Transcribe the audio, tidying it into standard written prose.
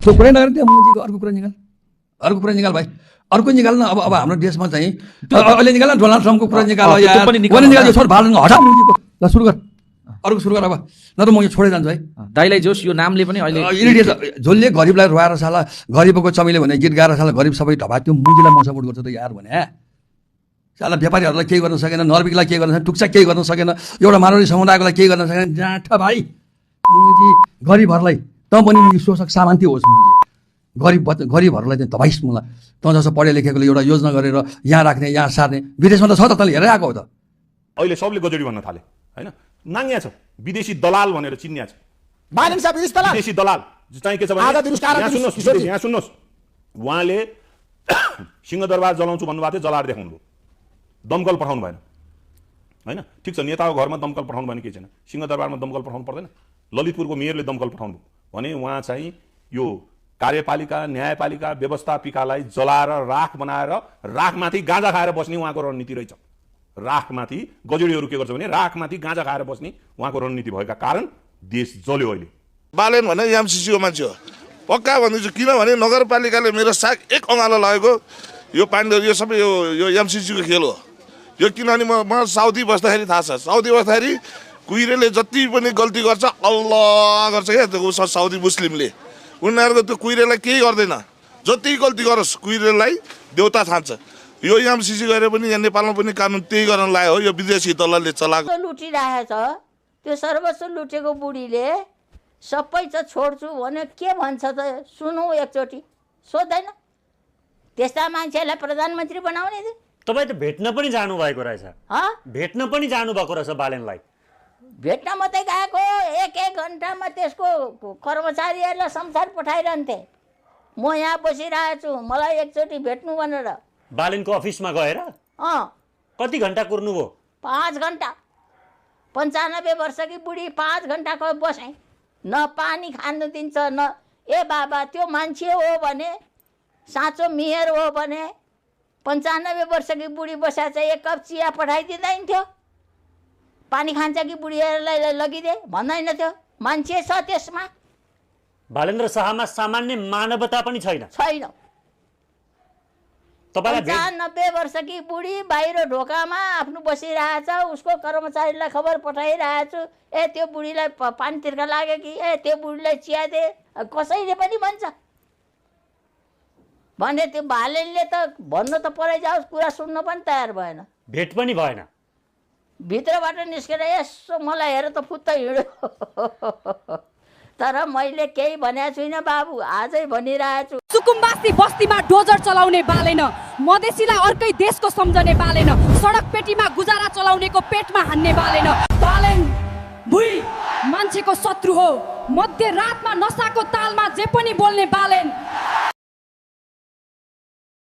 त्यो कुरै नगरेर त्यहाँ मुजीको अर्को कुरा निकाल भाइ, अर्को निकाल न। अब हाम्रो देशमा चाहिँ अहिले निकाल न, डोनाल्ड ट्रम्पको कुरा निकाल, निकाल, छोड भाल हटा मुजीको। ल सुरु गर, अर्को सुरु गर अब, न त म यो छोडे जान्छु है। दाइलाई जोस् यो नामले पनि अहिले झोलले गरिबलाई रुवाएर साला गरिबको चमेली भने गीत गाएर साला गरिब सबै ढबा, त्यो मुजीलाई म सपोर्ट गर्छु त यार भने। साला व्यापारीहरूलाई केही गर्न सकेन, नर्बिकलाई केही गर्न सकेन, टुक्सा केही गर्न सकेन, एउटा मानवीय समुदायकोलाई केही गर्न सकेन। जाँठा भाइ मुजी गरिबहरूलाई त पनि मुजी शोषक सामान्ती होस्। मुजी गरिबहरूलाई चाहिँ दबाइस मलाई त जस्तो पढे लेखेकोले एउटा योजना गरेर यहाँ राख्ने, यहाँ सार्ने। विदेशमा त छ त, तैँले हेरेर आएको हो त। अहिले सबले गजडी भन्न थाले होइन, नाङ्ग्या छ, विदेशी दलाल भनेर चिन्या छ। विदेशी दलाल चाहिँ के छ भने, यहाँ सुन्नुहोस्, उहाँले सिंहदरबार जलाउँछु भन्नुभएको थियो, जलाएर देखाउनु भयो, दमकल पठाउनु भएन होइन। ठिक छ, नेताको घरमा दमकल पठाउनु भएन केही छैन, सिंहदरबारमा दमकल पठाउनु पर्दैन। ललितपुरको मेयरले दमकल पठाउनु भने उहाँ चाहिँ यो कार्यपालिका, न्यायपालिका, व्यवस्थापिकालाई जलाएर राख बनाएर राखमाथि गाँजा खाएर बस्ने उहाँको रणनीति रहेछ। राखमाथि गजडीहरू के गर्छ भने राखमाथि गाँजा खाएर बस्ने उहाँको रणनीति भएका कारण देश जल्यो। अहिले बालेन भने एमसीसीको मान्छे हो पक्का भन्दैछु, किनभने नगरपालिकाले मेरो साग एक अँगालो लगेको यो पाण्डे, यो सबै यो एमसीसीको खेल हो यो। किनभने म साउदी बस्दाखेरि थाहा छ, साउदी बस्दाखेरि कुहिरेले जति पनि गल्ती गर्छ अल्लाह गर्छ क्या त्यो साउदी मुस्लिमले। उनीहरूको त्यो कुहिरेलाई केही गर्दैन, जति गल्ती गरोस् कुहिरेलाई देउता ठान्छ। यो एमसीसी गरेर पनि यहाँ नेपालमा पनि कानुन त्यही गर्न लाग्यो हो, यो विदेशी दलले चलाएको लुटिरहेछ। त्यो सर्वस्व लुटेको बुढीले सबै चाहिँ छोड्छु भने के भन्छ त सुनौ एकचोटि, सोध्दैन? त्यस्ता मान्छेलाई प्रधानमन्त्री बनाउने दे। तपाईँ त भेट्न पनि जानुभएको रहेछ, भेट्न पनि जानुभएको रहेछ बालेनलाई। भेट्न मात्रै गएको, एक घन्टामा त्यसको कर्मचारीहरूलाई संसार पठाइरहन्थे। म यहाँ बसिरहेको छु, मलाई एकचोटि भेट्नु भनेर। बालेनको अफिसमा गएर कति घन्टा कुर्नुभयो? 5 घन्टा। 95 वर्षकी बुढी 5 घन्टाको बसेँ, न पानी खानु दिन्छ न। ए बाबा, त्यो मान्छे हो भने, साँचो मेयर हो भने 95 वर्षकी बुढी बसा चाहिँ 1 कप चिया पठाइदिँदैन थियो? पानी खान्छ कि बुढीहरूलाई लगिदे भन्दैन थियो? मान्छे छ त्यसमा। बालेन्द्र शाहमा सामान्य मानवता पनि छैन। 95 वर्षकी बुढी बाहिर ढोकामा आफ्नो बसिरहेछ, उसको कर्मचारीलाई खबर पठाइरहेको छु, ए त्यो बुढीलाई पानी तिर्खा लाग्यो कि, ए त्यो बुढीलाई चिया दे, कसैले पनि भन्छ भने। त्यो बालेनले त भन्नु त परै जाओस्, कुरा सुन्न पनि तयार भएन, भेट पनि भएन। भित्रबाट निस्केर यसो मलाई हेर त फुत्त हिँड्यो। तर मैले केही भनेको छुइनँ बाबु, आजै भनिरहेको छु। सुकुम्बासी बस्तीमा डोजर चलाउने बालेन, मधेसीलाई अर्कै देशको सम्झने बालेन, सडक पेटीमा गुजारा चलाउनेको पेटमा हान्ने बालेन। बालेन भुइँ मान्छेको शत्रु हो, मध्यरातमा नसाको तालमा जे पनि बोल्ने बालेन।